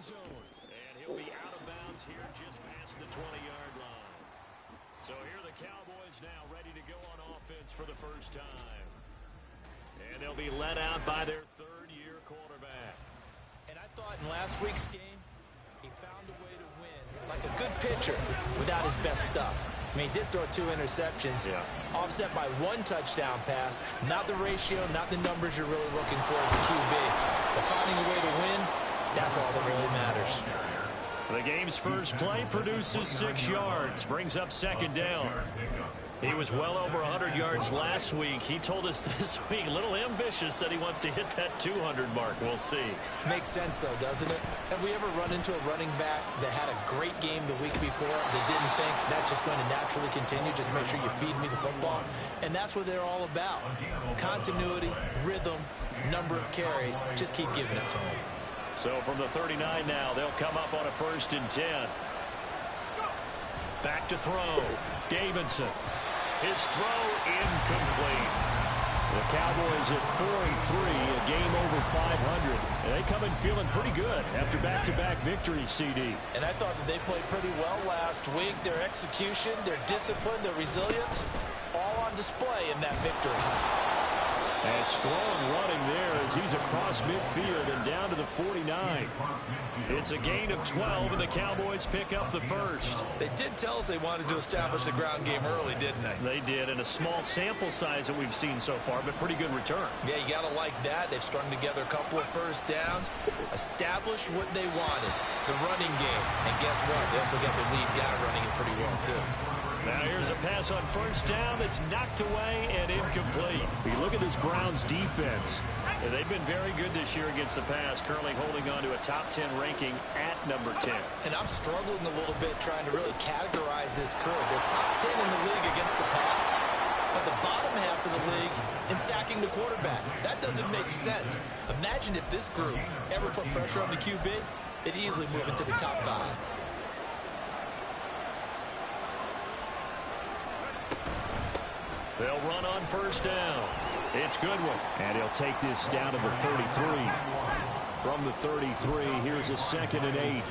zone. And he'll be out of bounds here just past the 20-yard line. So here are the Cowboys now ready to go on offense for the first time. And they'll be led out by their third-year quarterback. And I thought in last week's game, he found a way to win like a good pitcher without his best stuff. I mean, he did throw 2 interceptions, offset by 1 touchdown pass. Not the ratio, not the numbers you're really looking for as a QB. But finding a way to win, that's all that really matters. The game's first play produces 6 yards, brings up second down. He was well over 100 yards last week. He told us this week, a little ambitious, that he wants to hit that 200 mark. We'll see. Makes sense, though, doesn't it? Have we ever run into a running back that had a great game the week before that didn't think that's just going to naturally continue? Just make sure you feed me the football. And that's what they're all about. Continuity, rhythm, number of carries. Just keep giving it to them. So from the 39 now, they'll come up on a 1st and 10. Back to throw. Davidson. His throw incomplete. The Cowboys at 4-3, a game over 500. And they come in feeling pretty good after back-to-back victories, CD. And I thought that they played pretty well last week. Their execution, their discipline, their resilience, all on display in that victory. And strong running there as he's across midfield and down to the 49. It's a gain of 12, and the Cowboys pick up the first. They did tell us they wanted to establish the ground game early, didn't they? They did, and a small sample size that we've seen so far, but pretty good return. Yeah, you got to like that. They've strung together a couple of first downs, established what they wanted, the running game. And guess what? They also got their lead guy running it pretty well, too. Now here's a pass on first down that's knocked away and incomplete. You look at this Browns defense. They've been very good this year against the pass, currently holding on to a top 10 ranking at number 10. And I'm struggling a little bit trying to really categorize this crew. They're top 10 in the league against the pass, but the bottom half of the league in sacking the quarterback. That doesn't make sense. Imagine if this group ever put pressure on the QB, it'd easily move into the top 5. They'll run on first down. It's Goodwin. And he'll take this down to the 33. From the 33, here's a 2nd and 8.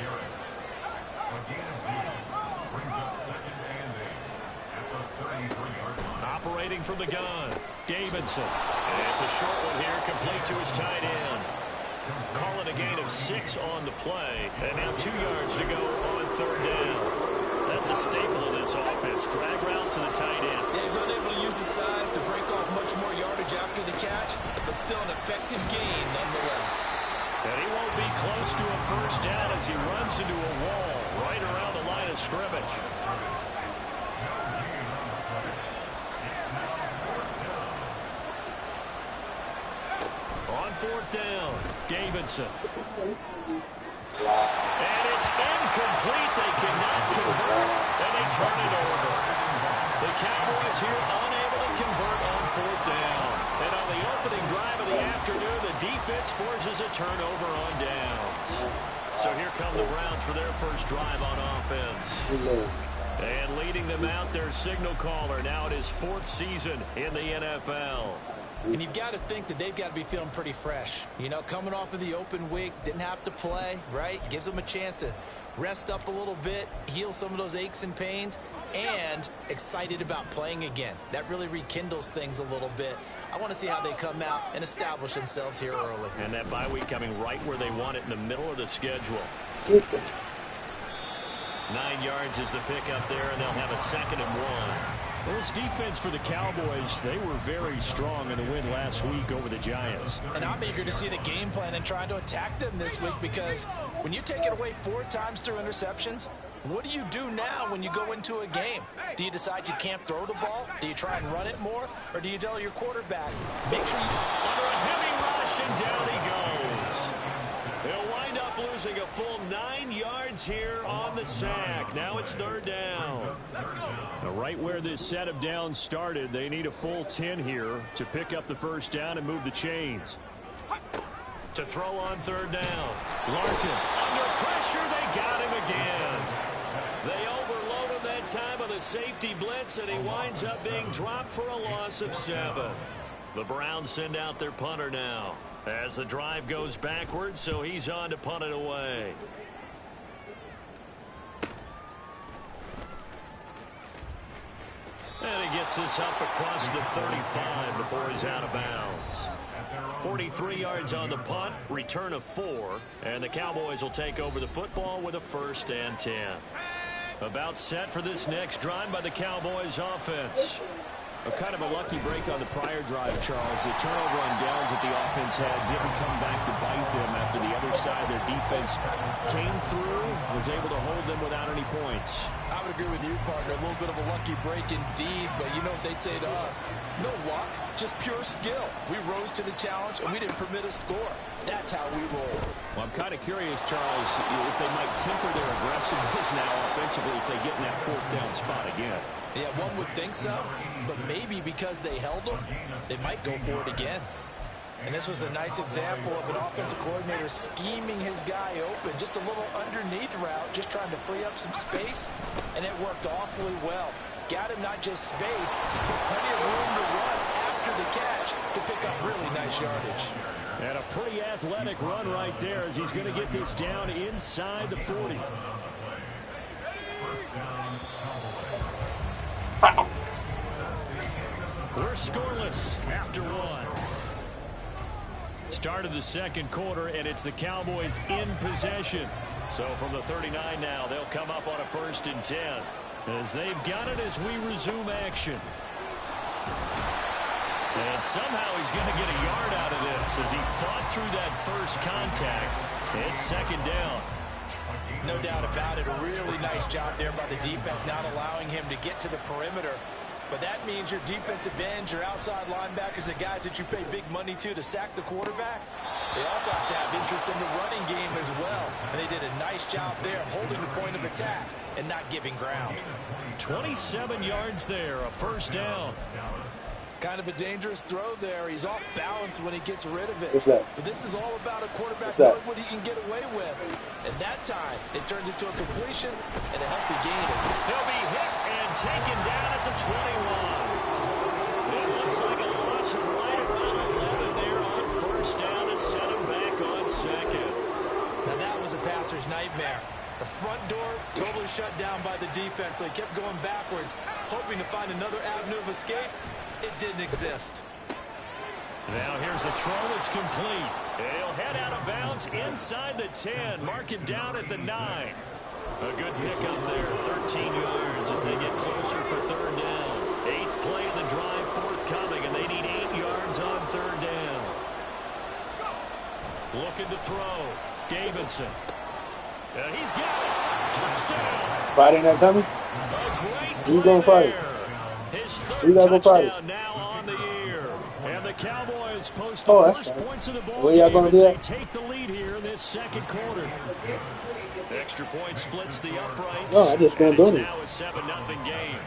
Operating from the gun, Davidson. And it's a short one here, complete to his tight end. Call it a gain of 6 on the play. And now 2 yards to go on 3rd down. That's a staple of this offense. Drag route to the tight end. Yeah, he's unable to use his size to break off much more yardage after the catch, but still an effective gain nonetheless. And he won't be close to a first down as he runs into a wall right around the line of scrimmage. On 4th down, Davidson. And it's incomplete. They cannot convert, and they turn it over. The Cowboys here unable to convert on 4th down. And on the opening drive of the afternoon, the defense forces a turnover on downs. So here come the Browns for their first drive on offense. And leading them out, their signal caller, now in his 4th season in the NFL. And you've got to think that they've got to be feeling pretty fresh. You know, coming off of the open week, didn't have to play, right? Gives them a chance to rest up a little bit, heal some of those aches and pains, and excited about playing again. That really rekindles things a little bit. I want to see how they come out and establish themselves here early. And that bye week coming right where they want it, in the middle of the schedule. 9 yards is the pickup there, and they'll have a 2nd and 1. Well, this defense for the Cowboys, they were very strong in the win last week over the Giants. And I'm eager to see the game plan and trying to attack them this week, because when you take it away 4 times through interceptions, what do you do now when you go into a game? Do you decide you can't throw the ball? Do you try and run it more? Or do you tell your quarterback, make sure you... Under a heavy rush, and down he goes. They'll wind up losing a full 9 yards here on the sack. Now it's 3rd down. Now right where this set of downs started, they need a full 10 here to pick up the first down and move the chains. To throw on 3rd down. Larkin under pressure. They got him again. They overload him that time on the safety blitz, and he winds up being dropped for a loss of 7. The Browns send out their punter now. As the drive goes backwards, so he's on to punt it away. And he gets this up across the 35 before he's out of bounds. 43 yards on the punt, return of 4, and the Cowboys will take over the football with a 1st and 10. About set for this next drive by the Cowboys offense. Kind of a lucky break on the prior drive, Charles. The turnover on downs that the offense had didn't come back to bite them after the other side. Their defense came through, was able to hold them without any points. I would agree with you, partner. A little bit of a lucky break indeed, but you know what they'd say to us? No luck, just pure skill. We rose to the challenge, and we didn't permit a score. That's how we roll. Well, I'm kind of curious, Charles, if they might temper their aggressiveness now offensively if they get in that 4th down spot again. Yeah, one would think so, but maybe because they held them, they might go for it again. And this was a nice example of an offensive coordinator scheming his guy open, just a little underneath route, just trying to free up some space, and it worked awfully well. Got him not just space, but plenty of room to run after the catch to pick up really nice yardage. And a pretty athletic run right there as he's going to get this down inside the 40. We're scoreless after 1. Start of the 2nd quarter, and it's the Cowboys in possession. So from the 39 now, they'll come up on a 1st and 10 as they've got it as we resume action. And somehow he's going to get a yard out of this as he fought through that first contact. It's 2nd down. No doubt about it. A really nice job there by the defense, not allowing him to get to the perimeter. But that means your defensive ends, your outside linebackers, the guys that you pay big money to sack the quarterback, they also have to have interest in the running game as well. And they did a nice job there holding the point of attack and not giving ground. 27 yards there, a 1st down. Kind of a dangerous throw there. He's off balance when he gets rid of it. What's that? But this is all about a quarterback What's that? knowing what he can get away with. And that time, it turns into a completion and a healthy gain as well. He'll be hit and taken down at the 21. It looks like a loss of right around 11 there on 1st down to set him back on 2nd. Now that was a passer's nightmare. The front door totally shut down by the defense, so he kept going backwards, hoping to find another avenue of escape. It didn't exist. Now here's a throw. It's complete. He'll head out of bounds inside the 10. Mark it down at the 9. A good pickup there. 13 yards as they get closer for 3rd down. 8th play of the drive forthcoming, and they need 8 yards on 3rd down. Looking to throw. Davidson. He's got it. Touchdown. Friday night coming? A great You going play Friday? there. His You 3rd gotta go Friday. touchdown now on the year. And the Cowboys post Oh, the that's first right. points of the ball Where y'all game gonna as do they that? take the lead here in this 2nd quarter. Extra point splits the uprights. No, I just and gonna it's do it. now a 7-0 game.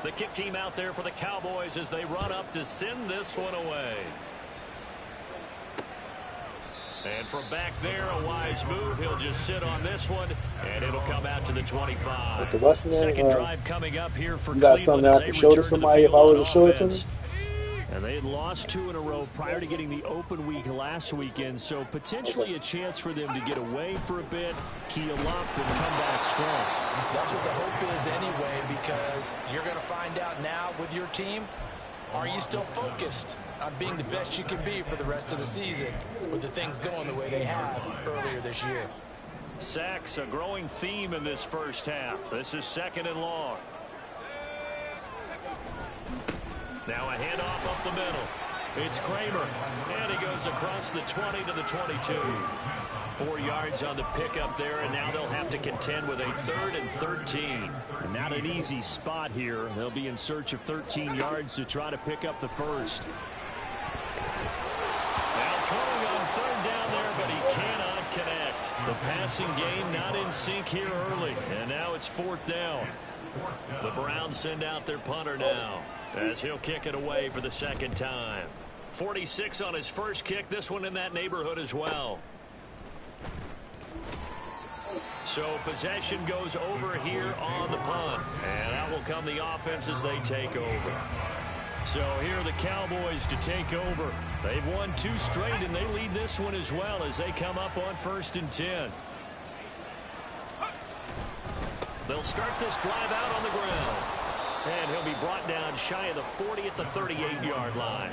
The kick team out there for the Cowboys as they run up to send this one away. And from back there, a wise move. He'll just sit on this one, and it'll come out to the 25. So what's the name? 2nd drive coming up here for You got Cleveland something I as have they to show to return the somebody if field I was on to show it to offense. me? And they had lost 2 in a row prior to getting the open week last weekend, so potentially a chance for them to get away for a bit, keel up, and come back strong. That's what the hope is anyway, because you're going to find out now with your team, are you still focused on being the best you can be for the rest of the season with the things going the way they have earlier this year? Sacks, a growing theme in this first half. This is 2nd and long. Now a handoff up the middle. It's Kramer, and he goes across the 20 to the 22. 4 yards on the pickup there, and now they'll have to contend with a 3rd and 13. And not an easy spot here. They'll be in search of 13 yards to try to pick up the first. Now throwing on 3rd down there, but he cannot connect. The passing game not in sync here early, and now it's 4th down. The Browns send out their punter now, as he'll kick it away for the 2nd time. 46 on his first kick, this one in that neighborhood as well. So possession goes over here on the punt. And out will come the offense as they take over. So here are the Cowboys to take over. They've won 2 straight, and they lead this one as well as they come up on 1st and 10. They'll start this drive out on the ground. And he'll be brought down shy of the 40 at the 38-yard line.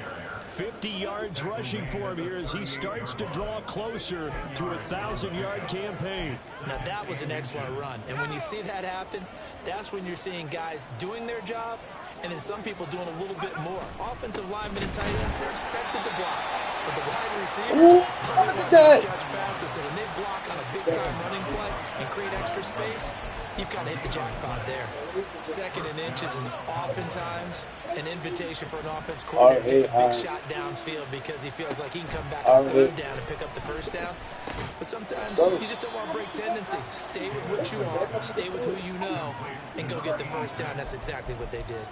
50 yards rushing for him here as he starts to draw closer to a 1,000-yard campaign. Now, that was an excellent run. And when you see that happen, that's when you're seeing guys doing their job and then some people doing a little bit more. Offensive linemen and tight ends, they're expected to block. But the wide receivers, they want to catch passes. So when they block on a big-time running play and create extra space, you've got to hit the jackpot there. 2nd and inches is oftentimes an invitation for an offense coordinator to take a big shot downfield because he feels like he can come back on 3rd down and pick up the 1st down. But sometimes you just don't want to break tendency. Stay with what you are, stay with who you know, and go get the 1st down. That's exactly what they did.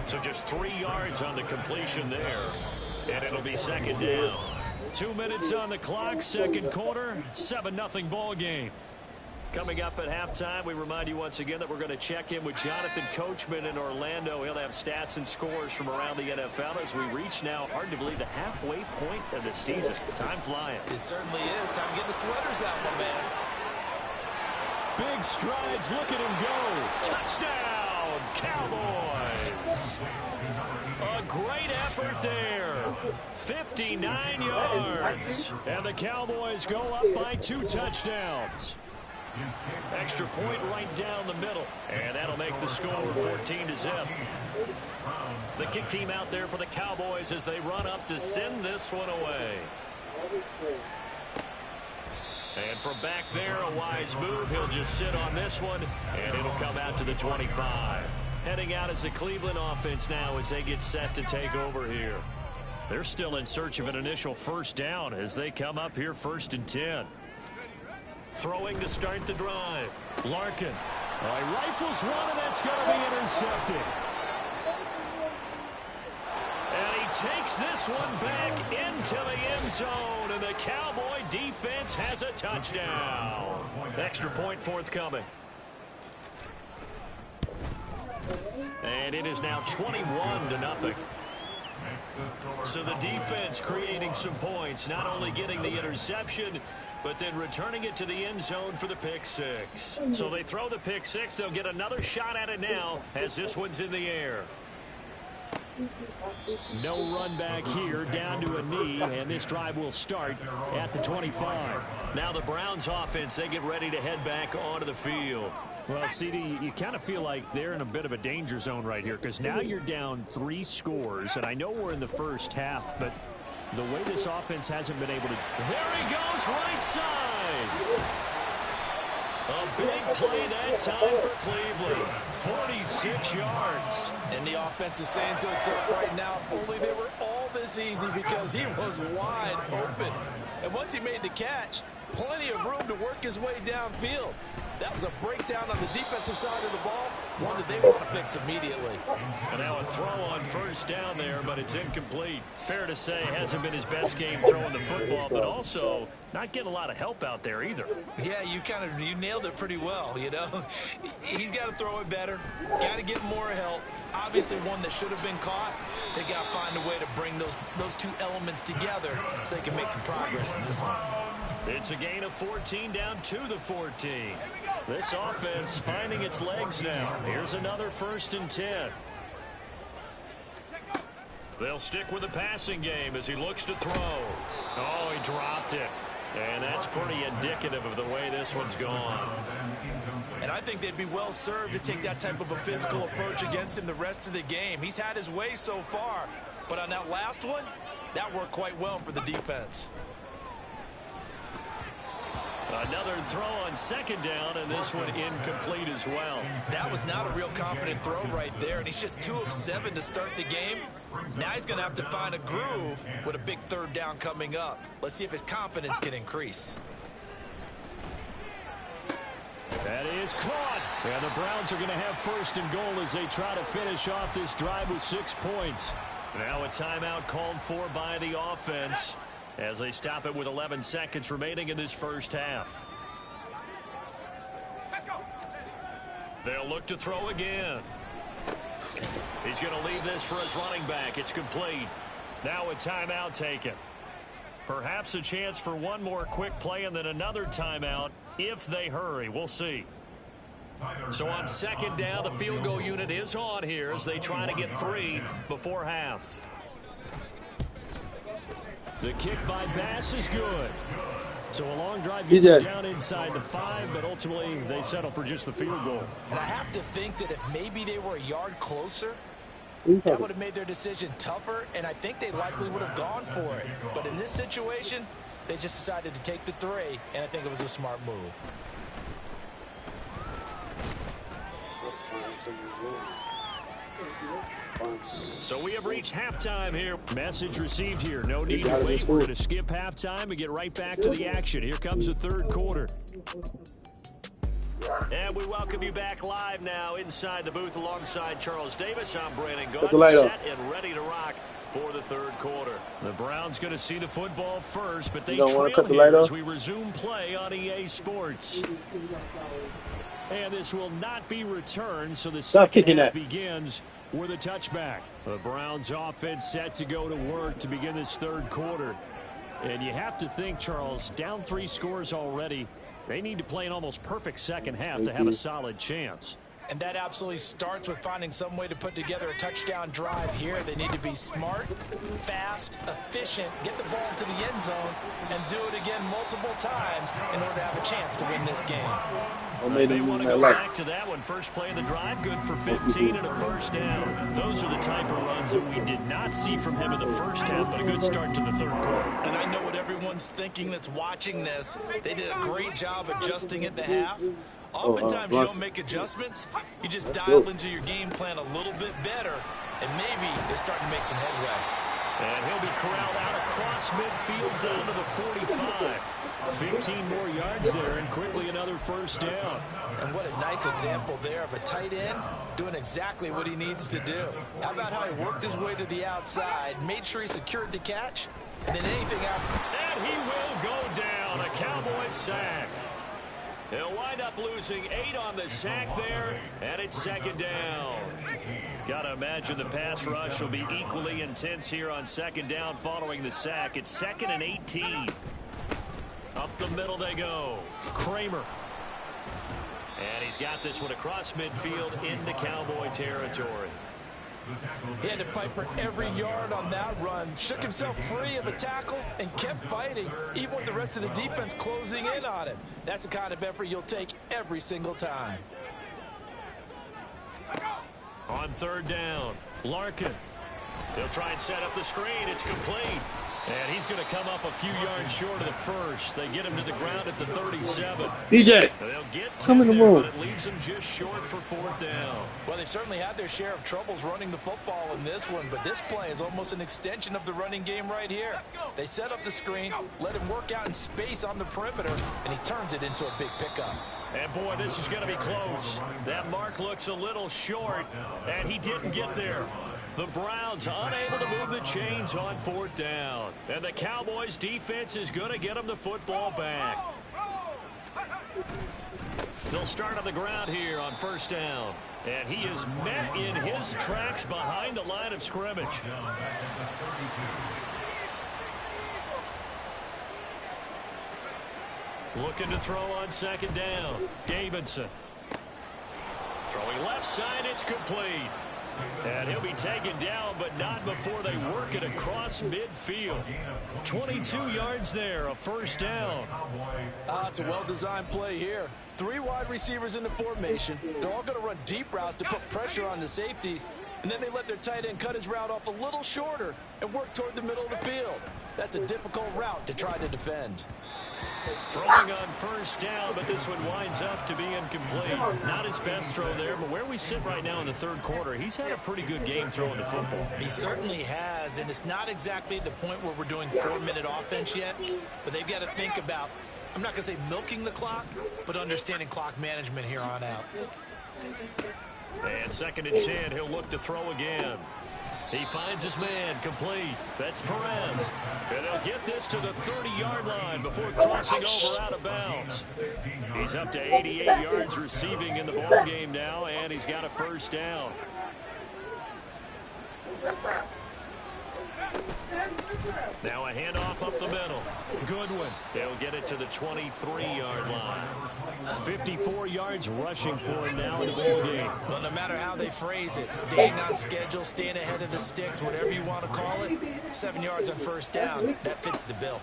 So just 3 yards on the completion there, and it'll be 2nd down. 2 minutes on the clock, 2nd quarter, 7-0 ball game. Coming up at halftime, we remind you once again that we're going to check in with Jonathan Coachman in Orlando. He'll have stats and scores from around the NFL as we reach now, hard to believe, the halfway point of the season. Time flying. It certainly is. Time to get the sweaters out, my man. Big strides. Look at him go. Touchdown, Cowboys. A great effort there. 59 yards. And the Cowboys go up by 2 touchdowns. Extra point right down the middle. And that'll make the score 14-0. The kick team out there for the Cowboys as they run up to send this one away. And from back there, a wise move. He'll just sit on this one, and it'll come out to the 25. Heading out as the Cleveland offense now as they get set to take over here. They're still in search of an initial 1st down as they come up here 1st and 10. Throwing to start the drive. Larkin. He rifles one, and that's going to be intercepted. And he takes this one back into the end zone, and the Cowboy defense has a touchdown. Extra point forthcoming. And it is now 21-0. So the defense creating some points, not only getting the interception, but then returning it to the end zone for the pick 6. So they throw the pick 6. They'll get another shot at it now as this one's in the air. No run back here, down to a knee, and this drive will start at the 25. Now the Browns offense, they get ready to head back onto the field. Well, CD, you kind of feel like they're in a bit of a danger zone right here because now you're down 3 scores, and I know we're in the first half, but the way this offense hasn't been able to... There he goes, right side. A big play that time for Cleveland. 46 yards. And the offense is saying to itself right now, only they were all this easy because he was wide open. And once he made the catch, plenty of room to work his way downfield. That was a breakdown on the defensive side of the ball, one that they want to fix immediately. And now a throw on 1st down there, but it's incomplete. Fair to say, hasn't been his best game throwing the football, but also not getting a lot of help out there either. Yeah, you nailed it pretty well, you know. He's got to throw it better, got to get more help. Obviously one that should have been caught. They got to find a way to bring those 2 elements together so they can make some progress in this one. It's a gain of 14 down to the 14. This offense finding its legs now. Here's another 1st and 10. They'll stick with the passing game as he looks to throw. Oh, he dropped it. And that's pretty indicative of the way this one's gone. And I think they'd be well served to take that type of a physical approach against him the rest of the game. He's had his way so far. But on that last one, that worked quite well for the defense. Another throw on 2nd down, and this one incomplete as well. That was not a real confident throw right there, and he's just 2 of 7 to start the game. Now he's going to have to find a groove with a big 3rd down coming up. Let's see if his confidence can increase. That is caught. And the Browns are going to have 1st and goal as they try to finish off this drive with 6 points. Now a timeout called for by the offense as they stop it with 11 seconds remaining in this first half. They'll look to throw again. He's going to leave this for his running back. It's complete. Now a timeout taken. Perhaps a chance for one more quick play and then another timeout if they hurry. We'll see. So on second down, the field goal unit is on here as they try to get 3 before half. The kick by Bass is good. So a long drive gets them down inside the 5, but ultimately they settle for just the field goal. And I have to think that if maybe they were a yard closer, that would have made their decision tougher, and I think they likely would have gone for it. But in this situation, they just decided to take the 3, and I think it was a smart move. So we have reached halftime here. Message received here. No need to wait. We're going to skip halftime and get right back to the action. Here comes the third quarter. And we welcome you back live now inside the booth alongside Charles Davis. I'm Brandon Gaudin, set and ready to rock for the third quarter. The Browns going to see the football first, but they trail here as we resume play on EA Sports. And this will not be returned, so the second half begins with a touchback. The Browns offense set to go to work to begin this third quarter. And you have to think, Charles, down 3 scores already. They need to play an almost perfect second half to have a solid chance. And that absolutely starts with finding some way to put together a touchdown drive here. They need to be smart, fast, efficient, get the ball to the end zone, and do it again multiple times in order to have a chance to win this game. They may want to go back to that one. First play of the drive, good for 15 and a first down. Those are the type of runs that we did not see from him in the first half, but a good start to the third quarter. And I know what everyone's thinking that's watching this. They did a great job adjusting at the half. Oftentimes you don't make adjustments. You just dial into your game plan a little bit better, and maybe they're starting to make some headway. And he'll be corralled out across midfield down to the 45. 15 more yards there, and quickly another first down. And what a nice example there of a tight end doing exactly what he needs to do. How about how he worked his way to the outside, made sure he secured the catch, and then anything after. And he will go down. A Cowboy sack. He'll wind up losing 8 on the sack there, and it's second down. Got to imagine the pass rush will be equally intense here on second down following the sack. It's 2nd and 18. Up the middle they go. Kramer. And he's got this one across midfield into Cowboy territory. He had to fight for every yard on that run. Shook himself free of a tackle and kept fighting, even with the rest of the defense closing in on him. That's the kind of effort you'll take every single time. On third down, Larkin. They'll try and set up the screen. It's complete. And he's going to come up a few yards short of the first. They get him to the ground at the 37. DJ, they'll get come in the room. But it leaves them just short for fourth down. Well, they certainly had their share of troubles running the football in this one, but this play is almost an extension of the running game right here. They set up the screen, let him work out in space on the perimeter, and he turns it into a big pickup. And, boy, this is going to be close. That mark looks a little short, and he didn't get there. The Browns unable to move the chains on fourth down. And the Cowboys defense is going to get them the football back. They'll start on the ground here on first down. And he is met in his tracks behind the line of scrimmage. Looking to throw on second down. Davidson. Throwing left side, it's complete. And he'll be taken down, but not before they work it across midfield. 22 yards there, a first down. It's a well-designed play here. 3 wide receivers in the formation. They're all going to run deep routes to put pressure on the safeties. And then they let their tight end cut his route off a little shorter and work toward the middle of the field. That's a difficult route to try to defend. Throwing on first down, but this one winds up to be incomplete. Not his best throw there, but where we sit right now in the third quarter, he's had a pretty good game throwing the football. He certainly has, and it's not exactly the point where we're doing 4-minute offense yet, but they've got to think about, I'm not going to say milking the clock, but understanding clock management here on out. And 2nd and 10, he'll look to throw again. He finds his man, complete. That's Perez. And they'll get this to the 30-yard line before crossing over out of bounds. He's up to 88 yards receiving in the ball game now, and he's got a first down. Now a handoff up the middle. Goodwin. They'll get it to the 23-yard line. 54 yards rushing for him now in the ball game. Well, no matter how they phrase it, staying on schedule, staying ahead of the sticks, whatever you want to call it, 7 yards on first down, that fits the bill.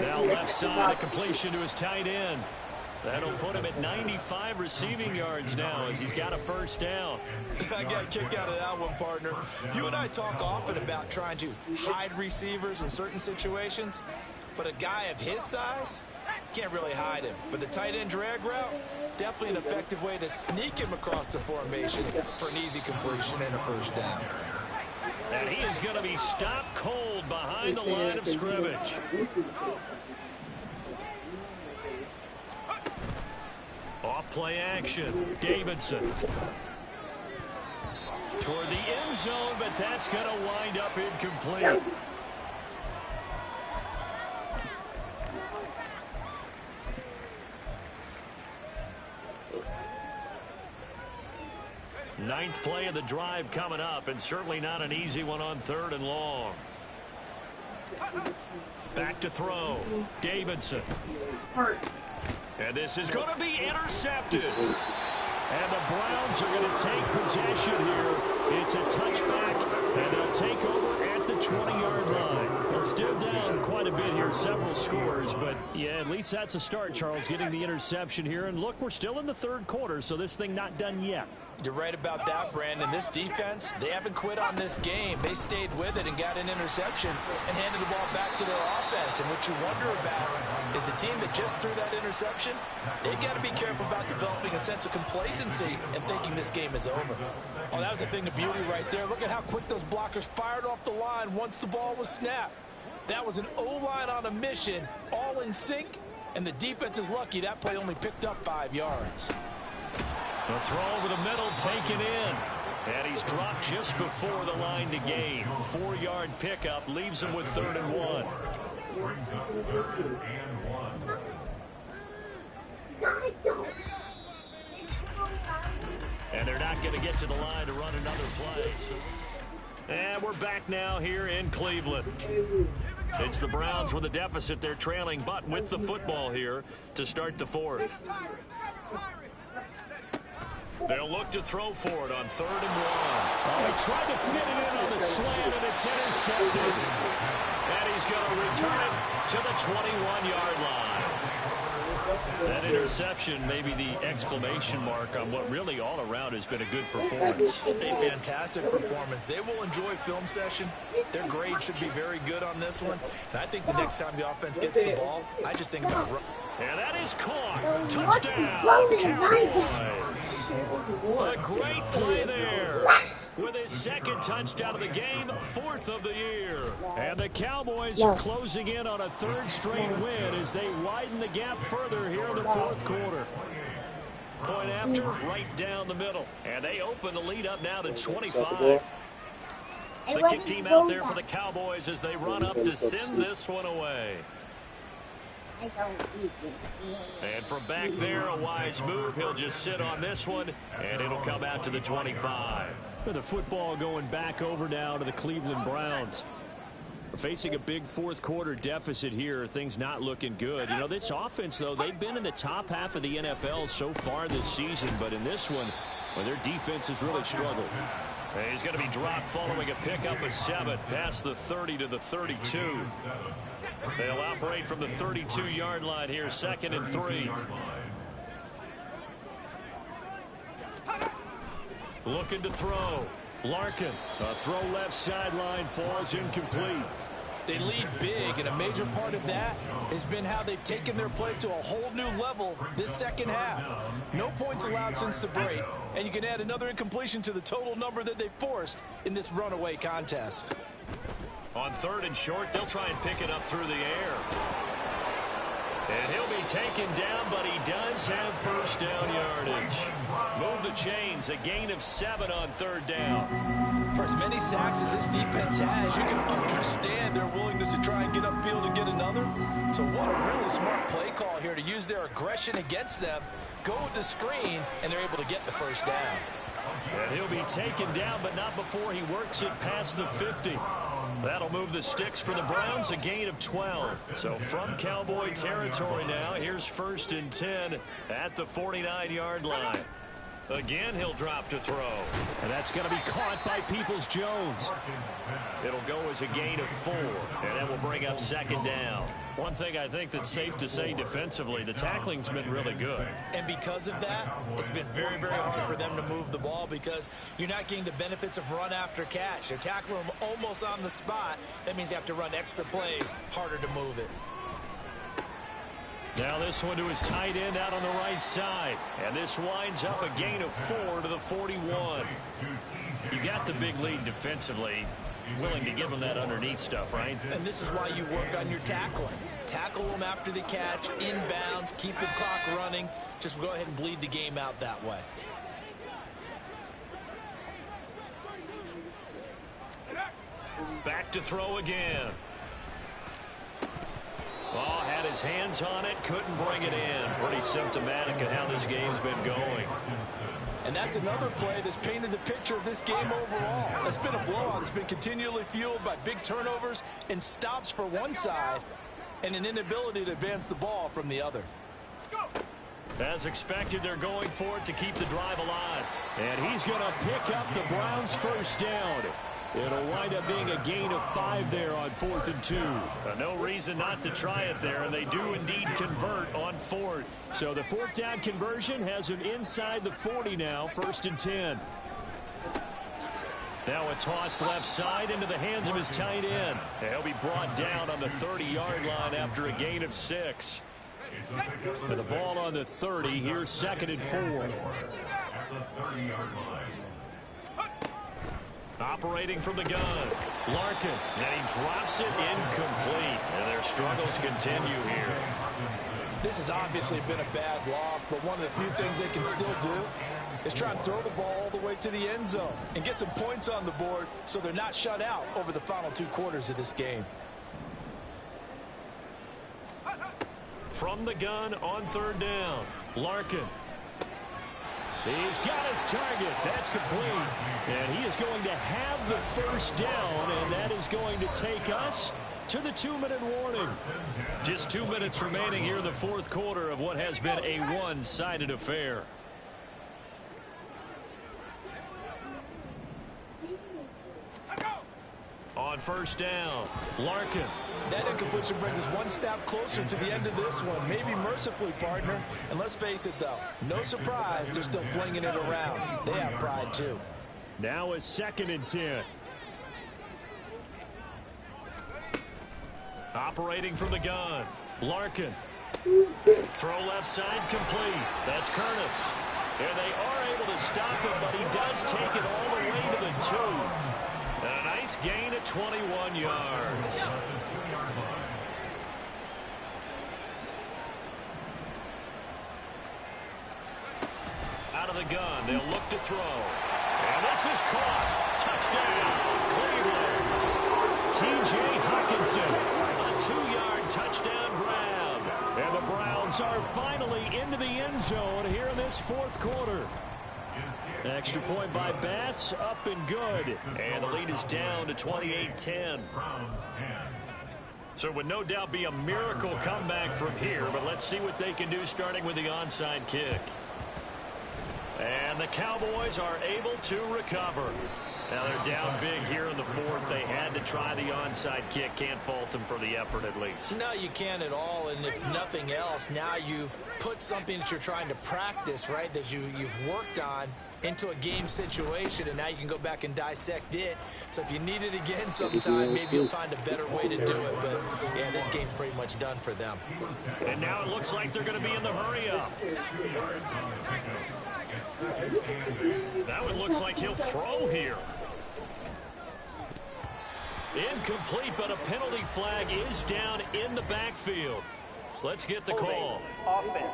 Now left side, a completion to his tight end. That'll put him at 95 receiving yards now as he's got a first down. I got a kick out of that one, partner. You and I talk often about trying to hide receivers in certain situations, but a guy of his size, can't really hide him. But the tight end drag route, definitely an effective way to sneak him across the formation for an easy completion and a first down. And he is going to be stopped cold behind the line of scrimmage. Off play action. Davidson. Toward the end zone, but that's going to wind up incomplete. Ninth play of the drive coming up, and certainly not an easy one on 3rd and long. Back to throw. Davidson. And this is going to be intercepted. And the Browns are going to take possession here. It's a touchback, and they'll take over at the 20-yard line. They're still down quite a bit here, several scores, but yeah, at least that's a start, Charles, getting the interception here. And look, we're still in the 3rd quarter, so this thing not done yet. You're right about that, Brandon. This defense, they haven't quit on this game. They stayed with it and got an interception and handed the ball back to their offense. And what you wonder about is the team that just threw that interception, they've got to be careful about developing a sense of complacency and thinking this game is over. Oh, that was a thing of beauty right there. Look at how quick those blockers fired off the line once the ball was snapped. That was an O-line on a mission, all in sync, and the defense is lucky that play only picked up 5 yards. The throw over the middle taken in. And he's dropped just before the line to gain. 4-yard pickup leaves him with 3rd and 1. And they're not going to get to the line to run another play. And we're back now here in Cleveland. It's the Browns with a deficit. They're trailing, but with the football here to start the 4th. They'll look to throw for it on 3rd and 1. Oh, he tried to fit it in on the slant, and it's intercepted. And he's going to return it to the 21-yard line. That interception may be the exclamation mark on what really all around has been a good performance. A fantastic performance. They will enjoy film session. Their grade should be very good on this one. And I think the next time the offense gets the ball, I just think about... And that is caught. Touchdown, Cowboys. A great play there. With his 2nd touchdown of the game, 4th of the year. And the Cowboys are closing in on a 3rd straight win as they widen the gap further here in the 4th quarter. Point after, right down the middle. And they open the lead up now to 25. The kick team out there for the Cowboys as they run up to send this one away. And from back there, a wise move. He'll just sit on this one, and it'll come out to the 25. The football going back over now to the Cleveland Browns. Facing a big 4th quarter deficit here, things not looking good. You know, this offense, though, they've been in the top half of the NFL so far this season, but in this one, well, their defense has really struggled. And he's going to be dropped following a pickup of 7 past the 30 to the 32. They'll operate from the 32-yard line here, 2nd and 3. Looking to throw. Larkin. A throw left sideline falls incomplete. They lead big, and a major part of that has been how they've taken their play to a whole new level this 2nd half. No points allowed since the break, and you can add another incompletion to the total number that they forced in this runaway contest. On 3rd and short, they'll try and pick it up through the air. And he'll be taken down, but he does have first down yardage. Move the chains, a gain of 7 on third down. For as many sacks as this defense has, you can understand their willingness to try and get upfield and get another. So what a really smart play call here to use their aggression against them, go with the screen, and they're able to get the first down. And he'll be taken down, but not before he works it past the 50. That'll move the sticks for the Browns, a gain of 12. So from Cowboy territory now, here's 1st and 10 at the 49-yard line. Again, he'll drop to throw. And that's going to be caught by Peoples-Jones. It'll go as a gain of 4, and that will bring up 2nd down. One thing I think that's safe to say defensively, the tackling's been really good. And because of that, it's been very, very hard for them to move the ball because you're not getting the benefits of run after catch. They're tackling them almost on the spot. That means you have to run extra plays, harder to move it. Now this one to his tight end out on the right side. And this winds up a gain of 4 to the 41. You got the big lead defensively. Willing to give them that underneath stuff, right? And this is why you work on your tackling. Tackle them after the catch, inbounds, keep the clock running. Just go ahead and bleed the game out that way. Back to throw again. Oh, had his hands on it, couldn't bring it in. Pretty symptomatic of how this game's been going. And that's another play that's painted the picture of this game overall. It's been a blowout. It's been continually fueled by big turnovers and stops for one side and an inability to advance the ball from the other. As expected, they're going for it to keep the drive alive. And he's going to pick up the Browns' first down. It'll wind up being a gain of 5 there on 4th and 2. No reason not to try it there, and they do indeed convert on 4th. So the 4th down conversion has him inside the 40 now, 1st and 10. Now a toss left side into the hands of his tight end. And he'll be brought down on the 30-yard line after a gain of 6. With the ball on the 30, here's 2nd and 4. Operating from the gun, Larkin, and he drops it incomplete. And their struggles continue here. This has obviously been a bad loss, but one of the few things they can still do is try and throw the ball all the way to the end zone and get some points on the board so they're not shut out over the final 2 quarters of this game. From the gun on 3rd down, Larkin. He's got his target. That's complete. And he is going to have the first down, and that is going to take us to the 2-minute warning. Just 2 minutes remaining here in the 4th quarter of what has been a one-sided affair. On 1st down, Larkin. That incompletion brings us one step closer to the end of this one. Maybe mercifully, partner. And let's face it, though, no surprise, they're still flinging it around. They have pride, too. Now a 2nd and 10. Operating from the gun, Larkin. Throw left side complete. That's Curtis. And they are able to stop him, but he does take it all the way to the 2. And a nice gain at 21 yards. Out of the gun, they'll look to throw. And this is caught. Touchdown, Cleveland. T.J. Hawkinson, a 2-yard touchdown grab. And the Browns are finally into the end zone here in this 4th quarter. Extra point by Bass, up and good. And the lead is down to 28-10. So it would no doubt be a miracle comeback from here, but let's see what they can do starting with the onside kick. And the Cowboys are able to recover. Now they're down big here in the 4th. They had to try the onside kick. Can't fault them for the effort at least. No, you can't at all. And if nothing else, now you've put something that you're trying to practice, right, that you've worked on into a game situation, and now you can go back and dissect it. So if you need it again sometime, maybe you'll find a better way to do it. But, yeah, this game's pretty much done for them. And now it looks like they're going to be in the hurry-up. That one looks like he'll throw here. Incomplete, but a penalty flag is down in the backfield. Let's get the call. Offense.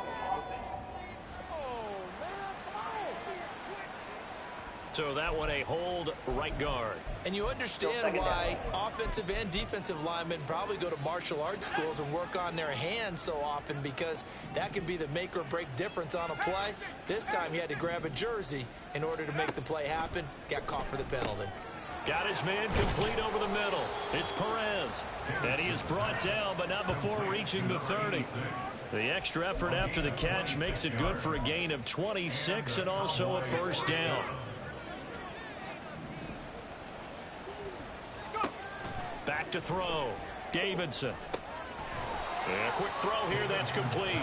So that one a hold right guard. And you understand why offensive and defensive linemen probably go to martial arts schools and work on their hands so often, because that can be the make or break difference on a play. This time he had to grab a jersey in order to make the play happen. Got caught for the penalty. Got his man complete over the middle. It's Perez. And he is brought down, but not before reaching the 30. The extra effort after the catch makes it good for a gain of 26 and also a first down. Back to throw. Davidson. And a quick throw here that's complete.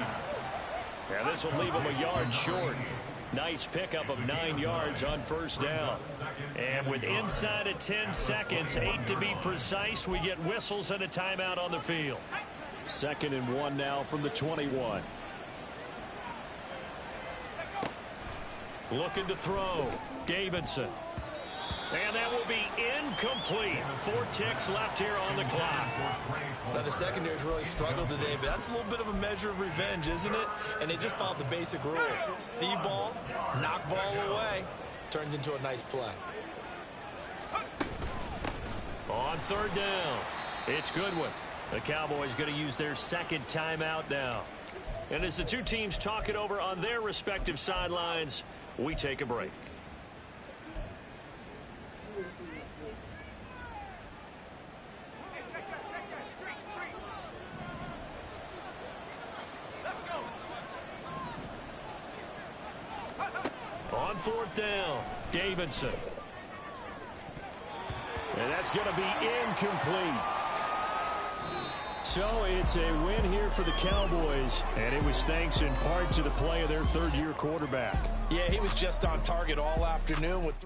And this will leave him a yard short. Nice pickup of 9 yards on first down. And with inside of 10 seconds, 8 to be precise, we get whistles and a timeout on the field. 2nd and 1 now from the 21. Looking to throw. Davidson. And that will be incomplete. 4 ticks left here on the clock. Now, the secondary's really struggled today, but that's a little bit of a measure of revenge, isn't it? And they just followed the basic rules. See ball, knock ball away. Turns into a nice play. On 3rd down, it's Goodwin. The Cowboys going to use their 2nd timeout now. And as the two teams talk it over on their respective sidelines, we take a break. On 4th down, Davidson. And that's going to be incomplete. So it's a win here for the Cowboys, and it was thanks in part to the play of their 3rd-year quarterback. Yeah, he was just on target all afternoon with